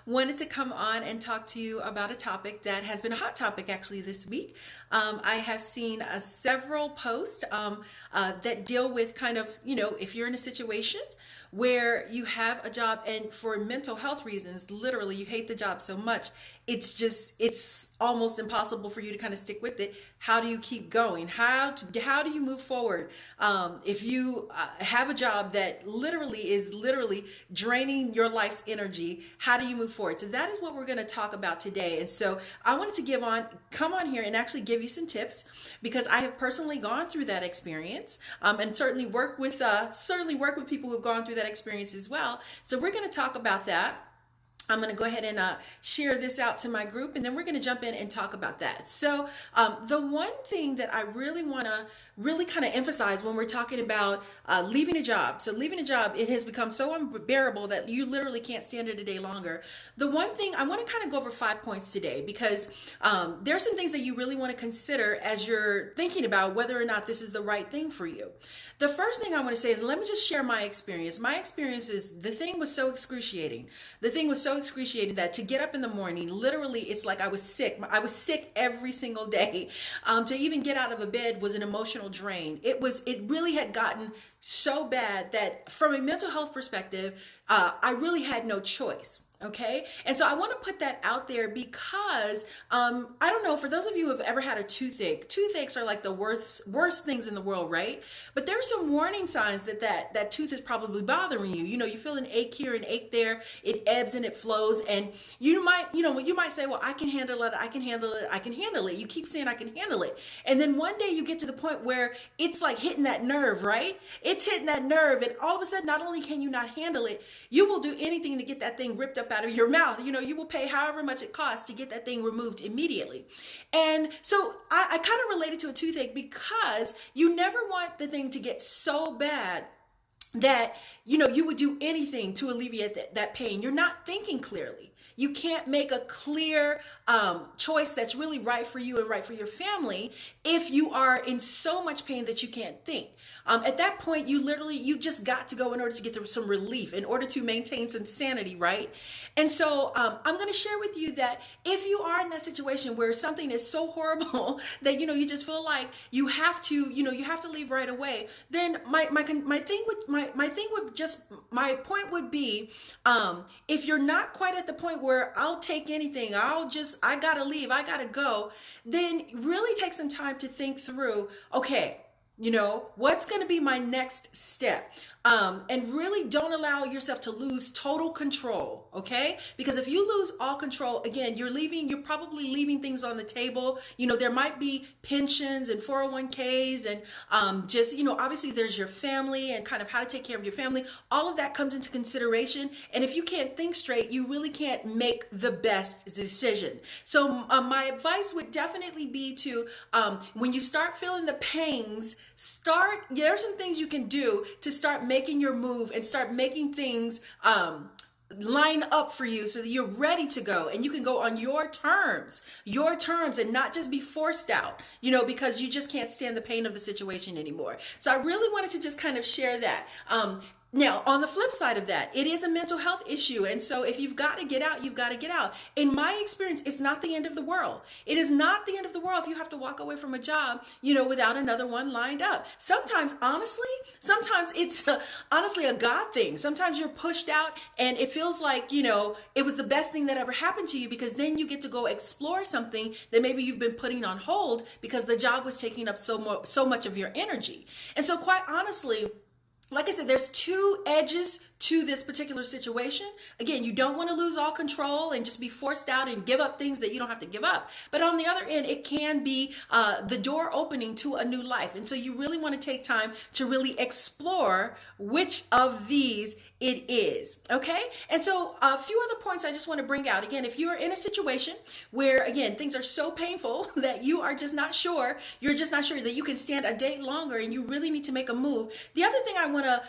wanted to come on and talk to you about a topic that has been a hot topic actually this week. I have seen several posts that deal with kind of, if you're in a situation where you have a job and for mental health reasons, literally you hate the job so much, it's almost impossible for you to kind of stick with it. How do you keep going? How do you move forward? If you have a job that literally draining your life's energy, how do you move forward? So that is what we're going to talk about today. And so I wanted to come on here and actually give you some tips, because I have personally gone through that experience, and certainly work with people who have gone through that experience as well. So we're going to talk about that. I'm going to go ahead and share this out to my group, and then we're going to jump in and talk about that. So the one thing that I really want to kind of emphasize when we're talking about leaving a job. So leaving a job, it has become so unbearable that you literally can't stand it a day longer. The one thing I want to kind of go over 5 points today, because there are some things that you really want to consider as you're thinking about whether or not this is the right thing for you. The first thing I want to say is, let me just share my experience. My experience is the thing was so excruciating. The thing was so excruciating that to get up in the morning, literally, it's like I was sick. I was sick every single day. To even get out of a bed was an emotional drain. It really had gotten so bad that from a mental health perspective, I really had no choice. Okay. And so I want to put that out there because, I don't know, for those of you who have ever had a toothaches are like the worst things in the world, right? But there's some warning signs that tooth is probably bothering you. You feel an ache here, an ache there, it ebbs and it flows. And you might say, well, I can handle it. I can handle it. You keep saying I can handle it. And then one day you get to the point where it's like hitting that nerve, right? It's hitting that nerve. And all of a sudden, not only can you not handle it, you will do anything to get that thing ripped up out of your mouth. You will pay however much it costs to get that thing removed immediately. And so I kind of related to a toothache, because you never want the thing to get so bad that you would do anything to alleviate that pain. You're not thinking clearly. You can't make a clear choice that's really right for you and right for your family if you are in so much pain that you can't think. At that point, you just got to go in order to get some relief, in order to maintain some sanity, right? And so I'm going to share with you that if you are in that situation where something is so horrible that you just feel like you have to leave right away, then my point would be, if you're not quite at the point where I'll take anything, I gotta leave, I gotta go, then really take some time to think through, okay, what's going to be my next step? And really don't allow yourself to lose total control, okay? Because if you lose all control, again, you're probably leaving things on the table. There might be pensions and 401ks and obviously there's your family and kind of how to take care of your family. All of that comes into consideration. And if you can't think straight, you really can't make the best decision. So my advice would definitely be to, when you start feeling the pangs, there are some things you can do to start making your move and start making things line up for you so that you're ready to go and you can go on your terms and not just be forced out, because you just can't stand the pain of the situation anymore. So I really wanted to just kind of share that. Now, on the flip side of that, it is a mental health issue. And so if you've got to get out, you've got to get out. In my experience, it's not the end of the world. It is not the end of the world if you have to walk away from a job, without another one lined up. Sometimes it's honestly a God thing. Sometimes you're pushed out and it feels like, it was the best thing that ever happened to you, because then you get to go explore something that maybe you've been putting on hold because the job was taking up so much of your energy. And so quite honestly, like I said, there's two edges to this particular situation. Again, you don't want to lose all control and just be forced out and give up things that you don't have to give up. But on the other end, it can be the door opening to a new life. And so you really want to take time to really explore which of these it is. Okay. And so a few other points I just want to bring out. Again, if you're in a situation where, again, things are so painful that you are just not sure, that you can stand a day longer and you really need to make a move. The other thing I want to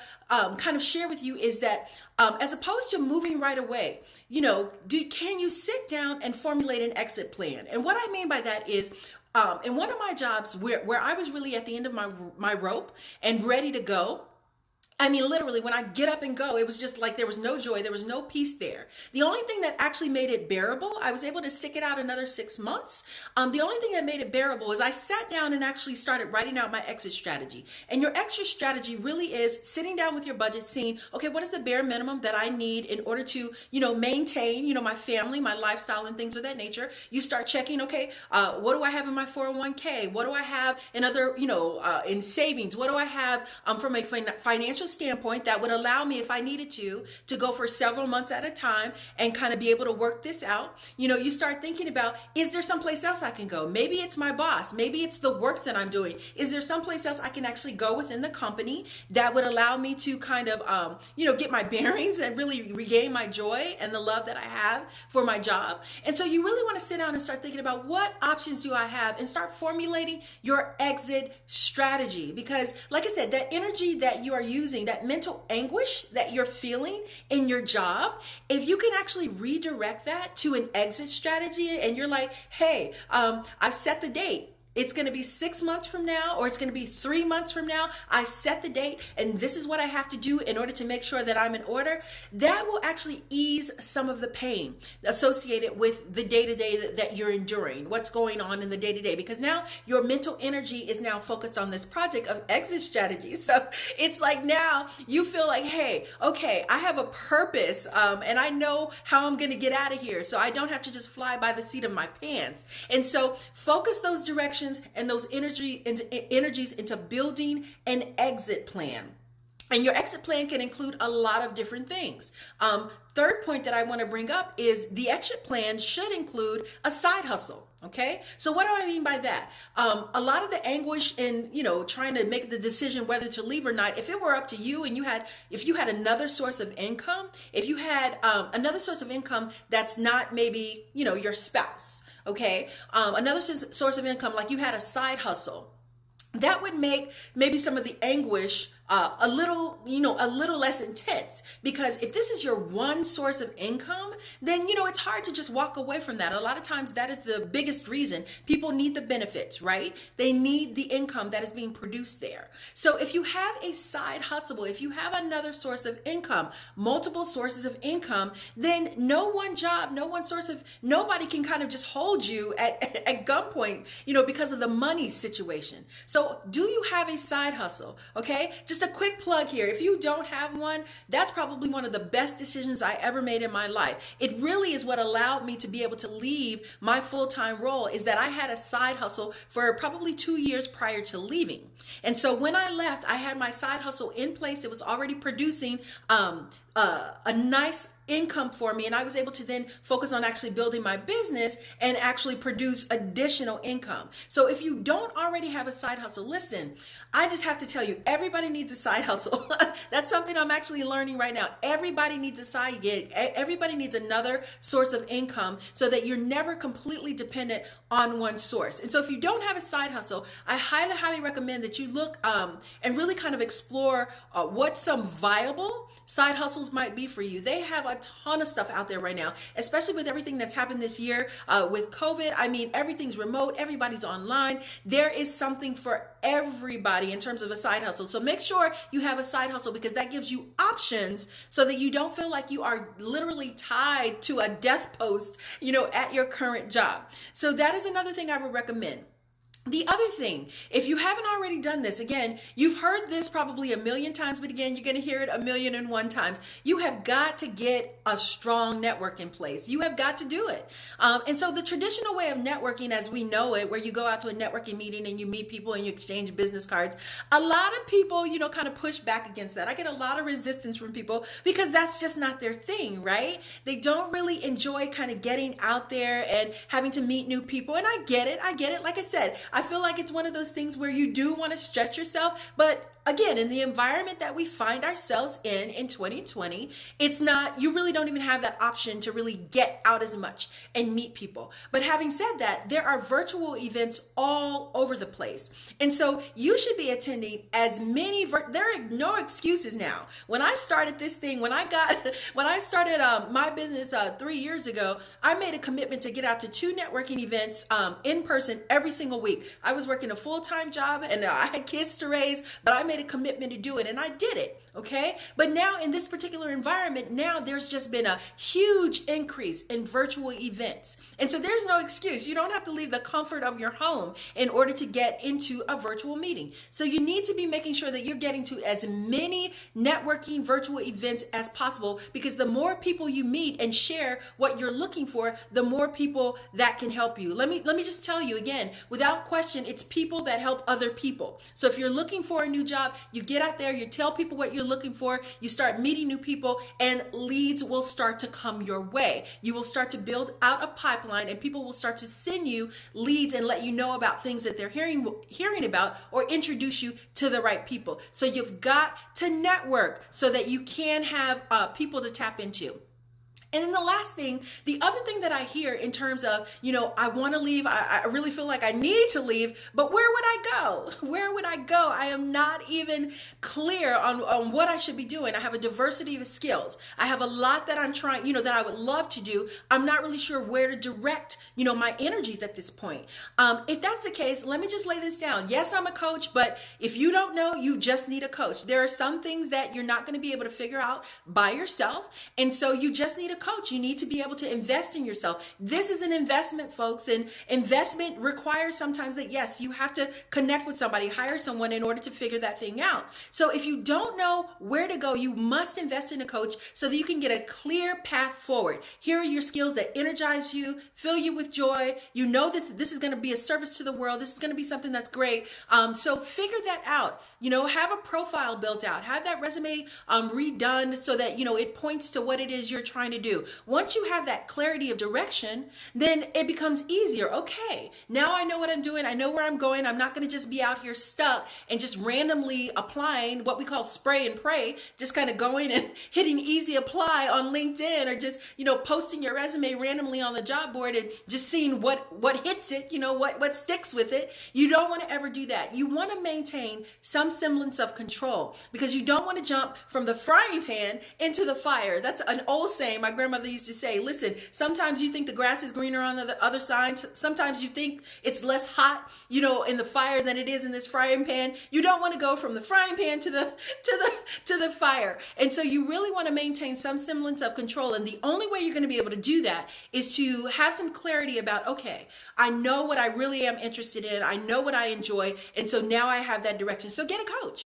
kind of share with you is that as opposed to moving right away, can you sit down and formulate an exit plan? And what I mean by that is, in one of my jobs where I was really at the end of my rope and ready to go, I mean, literally, when I get up and go, it was just like there was no joy, there was no peace there. The only thing that actually made it bearable, I was able to stick it out another 6 months. The only thing that made it bearable is I sat down and actually started writing out my exit strategy. And your exit strategy really is sitting down with your budget, seeing, okay, what is the bare minimum that I need in order to, maintain, my family, my lifestyle, and things of that nature. You start checking, okay, what do I have in my 401k? What do I have in other, in savings? What do I have from a financial standpoint that would allow me, if I needed to go for several months at a time and kind of be able to work this out? You start thinking about, is there someplace else I can go? Maybe it's my boss. Maybe it's the work that I'm doing. Is there someplace else I can actually go within the company that would allow me to kind of, get my bearings and really regain my joy and the love that I have for my job? And so you really want to sit down and start thinking about, what options do I have, and start formulating your exit strategy. Because like I said, that energy that you are using, that mental anguish that you're feeling in your job, if you can actually redirect that to an exit strategy, and you're like, hey, I've set the date. It's going to be 6 months from now, or it's going to be 3 months from now. I set the date, and this is what I have to do in order to make sure that I'm in order. That will actually ease some of the pain associated with the day-to-day that you're enduring, what's going on in the day-to-day, because now your mental energy is now focused on this project of exit strategy. So it's like now you feel like, hey, okay, I have a purpose, and I know how I'm going to get out of here. So I don't have to just fly by the seat of my pants. And so focus those directions and those energies into building an exit plan. And your exit plan can include a lot of different things. Third point that I want to bring up is the exit plan should include a side hustle. Okay, so what do I mean by that? A lot of the anguish in, trying to make the decision whether to leave or not, if it were up to you and if you had another source of income, if you had another source of income that's not maybe, your spouse, okay, another source of income, like you had a side hustle, that would make maybe some of the anguish a little less intense. Because if this is your one source of income, then, it's hard to just walk away from that. A lot of times that is the biggest reason people need the benefits, right? They need the income that is being produced there. So if you have a side hustle, if you have another source of income, multiple sources of income, then no one job, nobody can kind of just hold you at gunpoint, because of the money situation. So do you have a side hustle? Okay, just a quick plug here. If you don't have one, that's probably one of the best decisions I ever made in my life. It really is what allowed me to be able to leave my full-time role, is that I had a side hustle for probably 2 years prior to leaving. And so when I left, I had my side hustle in place. It was already producing a nice income for me, and I was able to then focus on actually building my business and actually produce additional income. So if you don't already have a side hustle, listen, I just have to tell you, everybody needs a side hustle. That's something I'm actually learning right now. Everybody needs a side gig. Everybody needs another source of income so that you're never completely dependent on one source. And so if you don't have a side hustle, I highly, highly recommend that you look and really kind of explore what some viable side hustles might be for you. They have a ton of stuff out there right now, especially with everything that's happened this year with COVID. I mean, everything's remote, everybody's online. There is something for everybody in terms of a side hustle. So make sure you have a side hustle, because that gives you options so that you don't feel like you are literally tied to a death post, at your current job. So that is another thing I would recommend. The other thing, if you haven't already done this, again, you've heard this probably a million times, but again, you're going to hear it 1,000,001 times. You have got to get a strong network in place. You have got to do it. And so the traditional way of networking as we know it, where you go out to a networking meeting and you meet people and you exchange business cards, a lot of people, kind of push back against that. I get a lot of resistance from people because that's just not their thing, right? They don't really enjoy kind of getting out there and having to meet new people. And I get it. Like I said, I feel like it's one of those things where you do want to stretch yourself, but again, in the environment that we find ourselves in 2020, it's not, you really don't even have that option to really get out as much and meet people. But having said that, there are virtual events all over the place. And so you should be attending as many, there are no excuses now. When I started this thing, when I started my business 3 years ago, I made a commitment to get out to 2 networking events in person every single week. I was working a full-time job and I had kids to raise, but I made made a commitment to do it and I did it. Okay. But now in this particular environment, now there's just been a huge increase in virtual events. And so there's no excuse. You don't have to leave the comfort of your home in order to get into a virtual meeting. So you need to be making sure that you're getting to as many networking virtual events as possible, because the more people you meet and share what you're looking for, the more people that can help you. Let me just tell you again, without question, it's people that help other people. So if you're looking for a new job, you get out there, you tell people what you're looking for, you start meeting new people, and leads will start to come your way. You will start to build out a pipeline, and people will start to send you leads and let you know about things that they're hearing about, or introduce you to the right people. So you've got to network so that you can have people to tap into. And then the last thing, the other thing that I hear in terms of, I want to leave, I really feel like I need to leave, but where would I go? Where would I go? I am not even clear on what I should be doing. I have a diversity of skills. I have a lot that I'm trying, that I would love to do. I'm not really sure where to direct, my energies at this point. If that's the case, let me just lay this down. Yes, I'm a coach, but if you don't know, you just need a coach. There are some things that you're not going to be able to figure out by yourself. And so you just need a coach. You need to be able to invest in yourself. This is an investment, folks, and investment requires sometimes that, yes, you have to connect with somebody, hire someone in order to figure that thing out. So if you don't know where to go, you must invest in a coach so that you can get a clear path forward. Here are your skills that energize you, fill you with joy. You know that this is going to be a service to the world. This is going to be something that's great. So figure that out. Have a profile built out, have that resume redone so that, it points to what it is you're trying to do. Once you have that clarity of direction, then it becomes easier. Okay, now I know what I'm doing. I know where I'm going. I'm not going to just be out here stuck and just randomly applying what we call spray and pray, just kind of going and hitting easy apply on LinkedIn, or just, posting your resume randomly on the job board and just seeing what hits it, what sticks with it. You don't want to ever do that. You want to maintain some semblance of control, because you don't want to jump from the frying pan into the fire. That's an old saying my grandmother used to say. Listen, sometimes you think the grass is greener on the other side. Sometimes you think it's less hot, in the fire than it is in this frying pan. You don't want to go from the frying pan to the fire. And so you really want to maintain some semblance of control. And the only way you're going to be able to do that is to have some clarity about, okay, I know what I really am interested in. I know what I enjoy. And so now I have that direction. So get a coach.